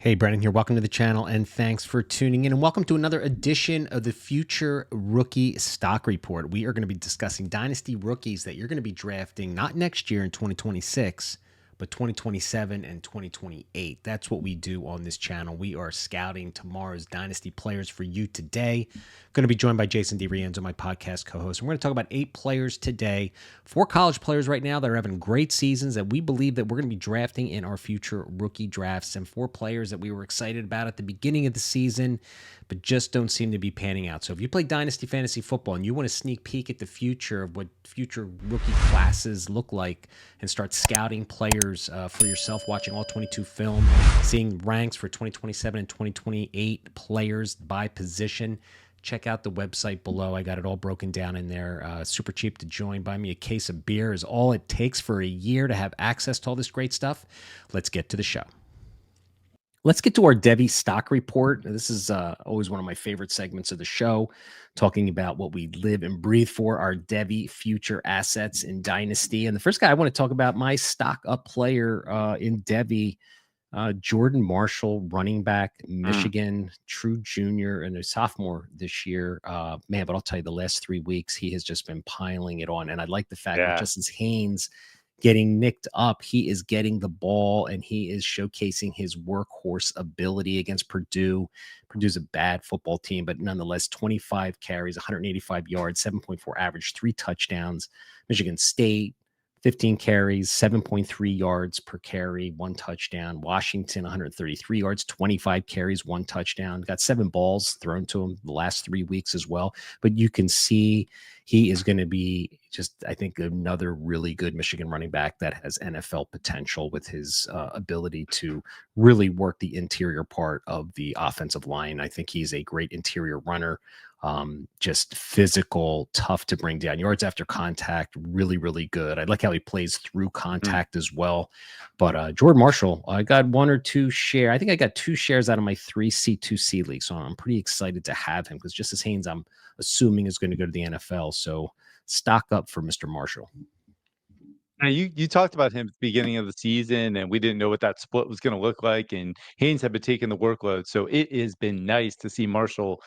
Hey, Brennan here. Welcome to the channel and thanks for tuning in. And welcome to another edition of the Future Rookie Stock Report. We are going to be discussing Dynasty rookies that you're going to be drafting not next year in 2026, but 2027 and 2028. That's what we do on this channel. We are scouting tomorrow's Dynasty players for you today. Going to be joined by Jason DeRienzo, my podcast co-host. And we're going to talk about 8 players today, 4 college players right now that are having great seasons that we believe that we're going to be drafting in our future rookie drafts, and 4 players that we were excited about at the beginning of the season, but just don't seem to be panning out. So if you play Dynasty Fantasy Football and you want a sneak peek at the future of what future rookie classes look like and start scouting players for yourself, watching ALL22 Film, seeing ranks for 2027 and 2028 players by position, check out the website below. I got it all broken down in there. Super cheap to join. Buy me a case of beer is all it takes for a year to have access to all this great stuff. Let's get to the show. Let's get to our Devy stock report. This is always one of my favorite segments of the show, talking about what we live and breathe for, our Devy future assets in Dynasty. And the first guy I want to talk about, my stock up player in Devy, Jordan Marshall, running back, Michigan, true junior and a sophomore this year. Man, but I'll tell you, the last 3 weeks, he has just been piling it on. And I like the fact that just as Haynes getting nicked up, he is getting the ball and he is showcasing his workhorse ability against Purdue. Purdue's a bad football team, but nonetheless, 25 carries, 185 yards, 7.4 average, 3 touchdowns. Michigan State, 15 carries, 7.3 yards per carry, 1 touchdown. Washington, 133 yards, 25 carries, 1 touchdown. Got 7 balls thrown to him the last 3 weeks as well. But you can see he is going to be just, I think, another really good Michigan running back that has NFL potential with his ability to really work the interior part of the offensive line. I think he's a great interior runner. Just physical, tough to bring down, yards after contact, really, really good. I like how he plays through contact as well. But Jordan Marshall, I got 1 or 2 share. I think I got 2 shares out of my 3 C2C league. So I'm pretty excited to have him because just as Haynes, I'm assuming is going to go to the NFL. So stock up for Mr. Marshall. Now you talked about him at the beginning of the season, and we didn't know what that split was going to look like, and Haynes had been taking the workload. So it has been nice to see Marshall,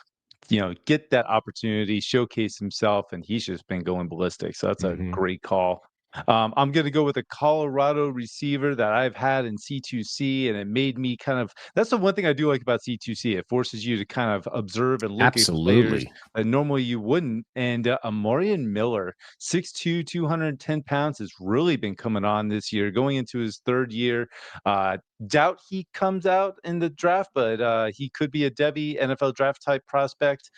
get that opportunity, showcase himself, and he's just been going ballistic. So that's a great call. I'm going to go with a Colorado receiver that I've had in C2C, and it made me that's the one thing I do like about C2C. It forces you to kind of observe and look at players that normally you wouldn't. And Amorian Miller, 6'2", 210 pounds, has really been coming on this year, going into his 3rd year. Doubt he comes out in the draft, but he could be a Devy NFL draft type prospect.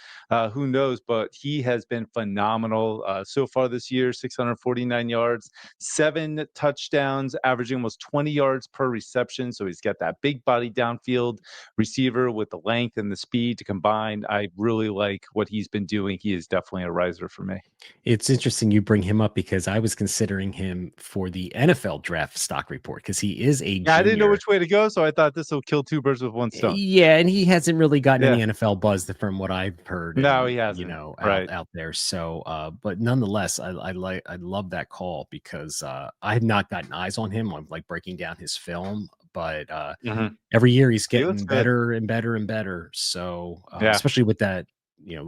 Who knows? But he has been phenomenal so far this year. 649 yards, 7 touchdowns, averaging almost 20 yards per reception. So he's got that big body downfield receiver with the length and the speed to combine. I really like what he's been doing. He is definitely a riser for me. It's interesting you bring him up because I was considering him for the NFL draft stock report because he is a junior. I didn't know which way to go, so I thought this will kill 2 birds with 1 stone. Yeah, and he hasn't really gotten any NFL buzz from what I've heard. No, he hasn't. Out there. So, but nonetheless, I love that call because I have not gotten eyes on him. I'm like breaking down his film, but every year he's getting better and better and better. So, especially with that,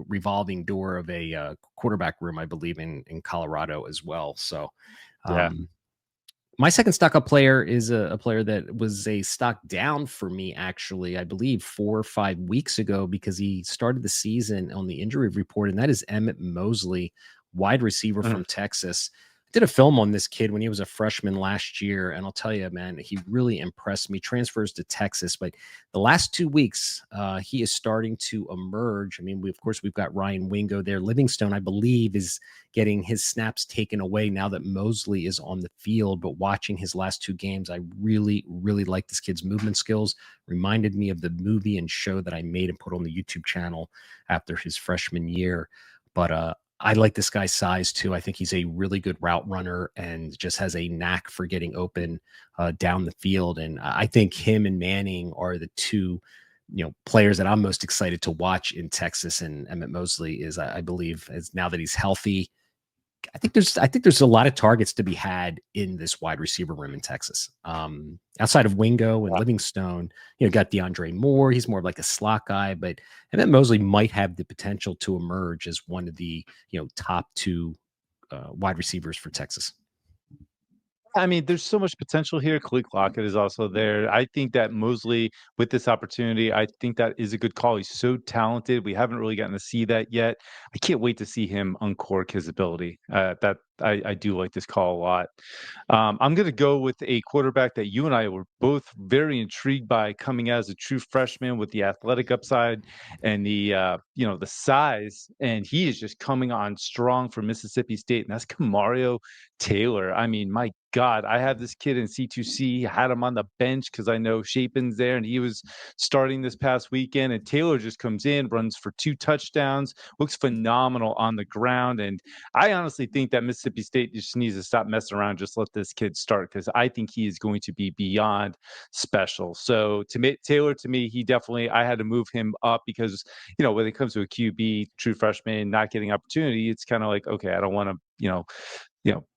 revolving door of a quarterback room, I believe in Colorado as well. So, my second stock up player is a player that was a stock down for me, actually, I believe 4 or 5 weeks ago, because he started the season on the injury report, and that is Emmett Mosley, wide receiver from Texas. I did a film on this kid when he was a freshman last year, and I'll tell you, man, he really impressed me. Transfers to Texas, but the last 2 weeks, he is starting to emerge. I mean, of course, we've got Ryan Wingo there. Livingstone, I believe, is getting his snaps taken away now that Mosley is on the field. But watching his last 2 games, I really, really like this kid's movement skills. Reminded me of the movie and show that I made and put on the YouTube channel after his freshman year. But I like this guy's size too. I think he's a really good route runner and just has a knack for getting open down the field. And I think him and Manning are the 2, players that I'm most excited to watch in Texas. And Emmett Mosley is, I believe, as now that he's healthy, I think there's a lot of targets to be had in this wide receiver room in Texas. Outside of Wingo and Yeah. Livingstone, got DeAndre Moore. He's more of like a slot guy, but Emmett Mosley might have the potential to emerge as one of the top two wide receivers for Texas. I mean, there's so much potential here. Khalil Lockett is also there. I think that Mosley, with this opportunity, I think that is a good call. He's so talented. We haven't really gotten to see that yet. I can't wait to see him uncork his ability. That I do like this call a lot. I'm going to go with a quarterback that you and I were both very intrigued by coming as a true freshman with the athletic upside and the size, and he is just coming on strong for Mississippi State, and that's Kamario Taylor. I mean, my God, I have this kid in C2C, had him on the bench because I know Shapen's there, and he was starting this past weekend. And Taylor just comes in, runs for 2 touchdowns, looks phenomenal on the ground. And I honestly think that Mississippi State just needs to stop messing around, just let this kid start because I think he is going to be beyond special. So Taylor, to me, he definitely, I had to move him up because, when it comes to a QB, true freshman, not getting opportunity, it's kind of like, okay, I don't want to,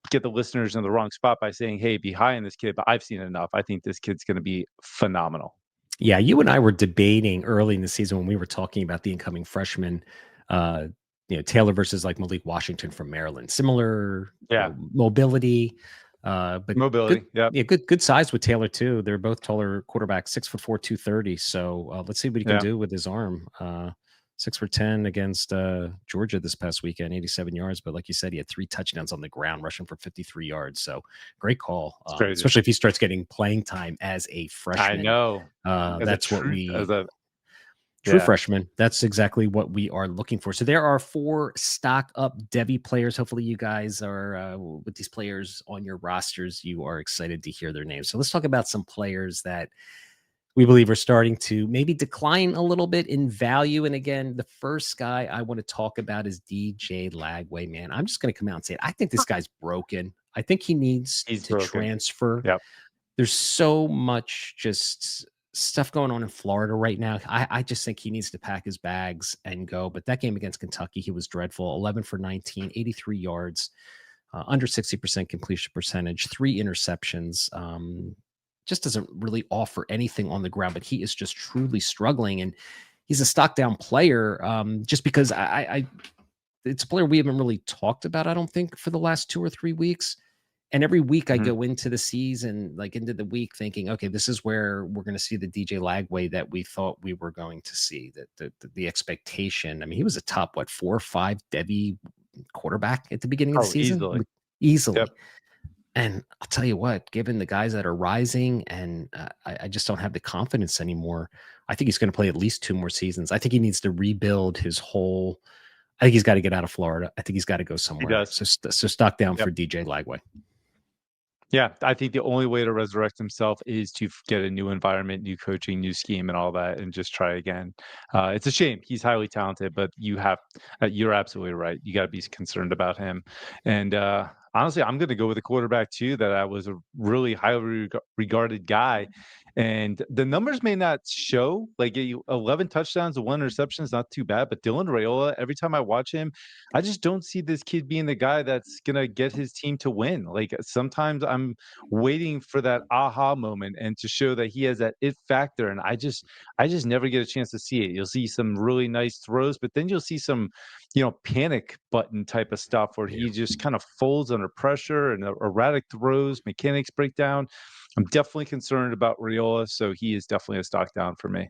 get the listeners in the wrong spot by saying, "Hey, be high on this kid," but I've seen enough. I think this kid's going to be phenomenal. Yeah, you and I were debating early in the season when we were talking about the incoming freshman, uh, Taylor versus like Malik Washington from Maryland. Similar, Yeah, mobility, but good, mobility. Yep. yeah, good size with Taylor too. They're both taller quarterbacks, 6'4", 230. So let's see what he can Yeah, do with his arm. 6 for 10 against Georgia this past weekend, 87 yards. But like you said, he had 3 touchdowns on the ground, rushing for 53 yards. So great call, it's crazy. especially if he starts getting playing time as a I freshman. know. As a That's what true, as we a true yeah. freshman. That's exactly what we are looking for. So there are 4 stock up Debbie players. Hopefully, you guys are with these players on your rosters. You are excited to hear their names. So let's talk about some players that we believe are starting to maybe decline a little bit in value. And again, the first guy I want to talk about is DJ Lagway. Man, I'm just going to come out and say it. I think this guy's broken. I think he needs He's to broken. transfer. Yep. There's so much just stuff going on in Florida right now. I just think he needs to pack his bags and go. But that game against Kentucky, he was dreadful. 11 for 19, 83 yards, under 60% completion percentage, 3 interceptions. Just doesn't really offer anything on the ground, but he is just truly struggling. And he's a stock down player just because it's a player we haven't really talked about, I don't think, for the last 2 or 3 weeks. And every week I Mhm. go into the season, like into the week, thinking, okay, this is where we're going to see the DJ Lagway that we thought we were going to see. That the expectation. I mean, he was a top 4 or 5 Debbie quarterback at the beginning of the Oh, season, easily. Yep. easily. And I'll tell you what, given the guys that are rising, and I just don't have the confidence anymore. I think he's going to play at least 2 more seasons. I think he needs to rebuild his whole. I think he's got to get out of Florida. I think he's got to go He somewhere. does. So stock down Yep. for DJ Lagway. Yeah, I think the only way to resurrect himself is to get a new environment, new coaching, new scheme, and all that, and just try again. It's a shame. He's highly talented, but you're absolutely right. You got to be concerned about him. And honestly, I'm going to go with a quarterback too. That I was a really highly regarded guy, and the numbers may not show. Like 11 touchdowns and 1 interception is not too bad, but Dylan Raiola, every time I watch him, I just don't see this kid being the guy that's gonna get his team to win. Like sometimes I'm waiting for that aha moment and to show that he has that it factor, and I just never get a chance to see it. You'll see some really nice throws, but then you'll see some, panic button type of stuff where he just kind of folds under pressure and erratic throws, mechanics break down. I'm definitely concerned about Riola, so he is definitely a stock down for me.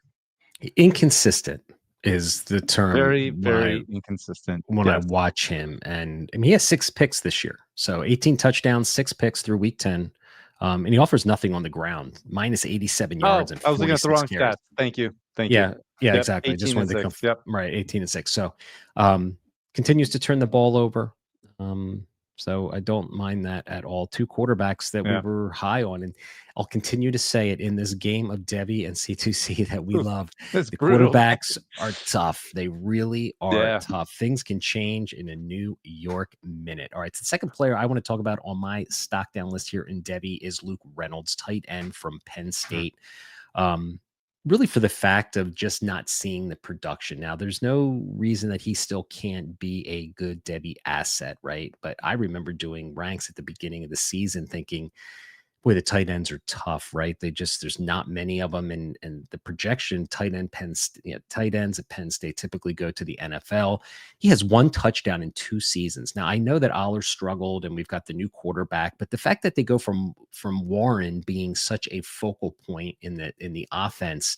Inconsistent is the term Very, very inconsistent. when I Yes. watch him. And I mean, he has 6 picks this year. So 18 touchdowns, 6 picks through week 10. And he offers nothing on the ground, minus 87 yards Oh, and I was looking at the 46 wrong carries. stats. Thank you. Thank you. Yeah, yeah, Yep, exactly. I just 18 and wanted to 6. Yep. right, 18-6. So um continues to turn the ball over. Um, so I don't mind that at all. 2 quarterbacks that we Yeah. were high on, and I'll continue to say it in this game of Debbie and C2C that we Oof, love. that's The brutal. quarterbacks are tough. They really are Yeah. tough. Things can change in a New York minute. All right. So the second player I want to talk about on my stock down list here in Debbie is Luke Reynolds, tight end from Penn Mm. State. Um, really for the fact of just not seeing the production. Now, there's no reason that he still can't be a good Debbie asset, right? But I remember doing ranks at the beginning of the season thinking, boy, the tight ends are tough, right? There's not many of them, and the projection tight ends at Penn State typically go to the NFL. He has one touchdown in 2 seasons. Now I know that Aller struggled, and we've got the new quarterback, but the fact that they go from Warren being such a focal point in the offense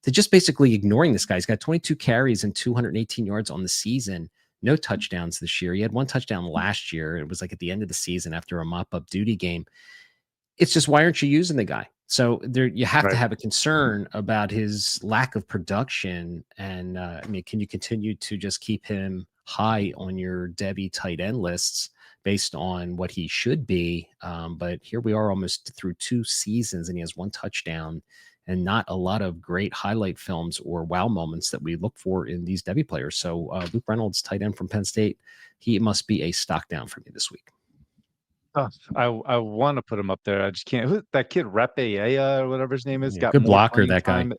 to just basically ignoring this guy. He's got 22 carries and 218 yards on the season. No touchdowns this year. He had one touchdown last year. It was like at the end of the season after a mop up duty game. It's just why aren't you using the guy? So there, you have to Right. have a concern about his lack of production. And I mean, can you continue to just keep him high on your Debbie tight end lists based on what he should be? But here we are, almost through 2 seasons, and he has one touchdown, and not a lot of great highlight films or wow moments that we look for in these Debbie players. So Luke Reynolds, tight end from Penn State, he must be a stock down for me this week. Oh, I want to put him up there. I just can't. Who, that kid, Repe or whatever his name is, Yeah, got good more blocker, playing that guy. time.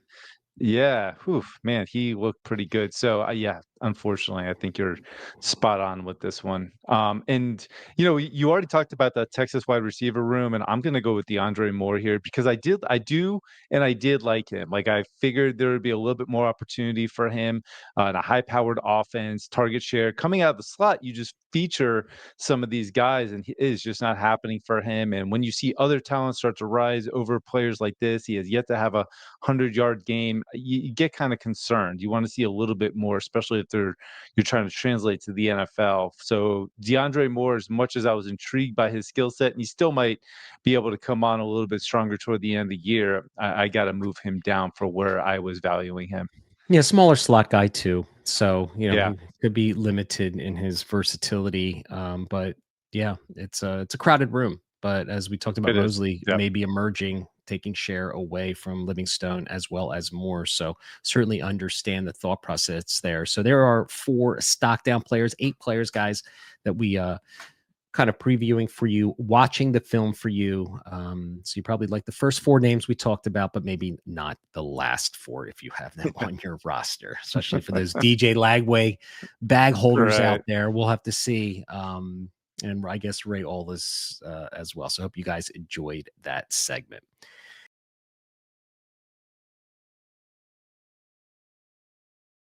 Yeah, whew, man, he looked pretty good. So, yeah, unfortunately, I think you're spot on with this one. And you already talked about the Texas wide receiver room, and I'm gonna go with DeAndre Moore here because I did like him. Like I figured there would be a little bit more opportunity for him in a high-powered offense, target share coming out of the slot. You just feature some of these guys, and it is just not happening for him. And when you see other talents start to rise over players like this, he has yet to have a 100-yard game. You get kind of concerned. You want to see a little bit more, especially if you're trying to translate to the NFL. So DeAndre Moore, as much as I was intrigued by his skill set, and he still might be able to come on a little bit stronger toward the end of the year, I got to move him down for where I was valuing him. Yeah, smaller slot guy too. So, Yeah, he could be limited in his versatility. But yeah, it's a crowded room. But as we talked about, it is. Mosley Yeah. may be emerging, taking share away from Livingstone as well as Moore. So certainly understand the thought process there. So there are 4 stock down players, 8 players, guys, that we kind of previewing for you, watching the film for you. So you probably like the first 4 names we talked about, but maybe not the last 4 if you have them on your roster, especially for those DJ Lagway bag holders out Right. there. We'll have to see. And I guess Ray Aldis as well. So I hope you guys enjoyed that segment.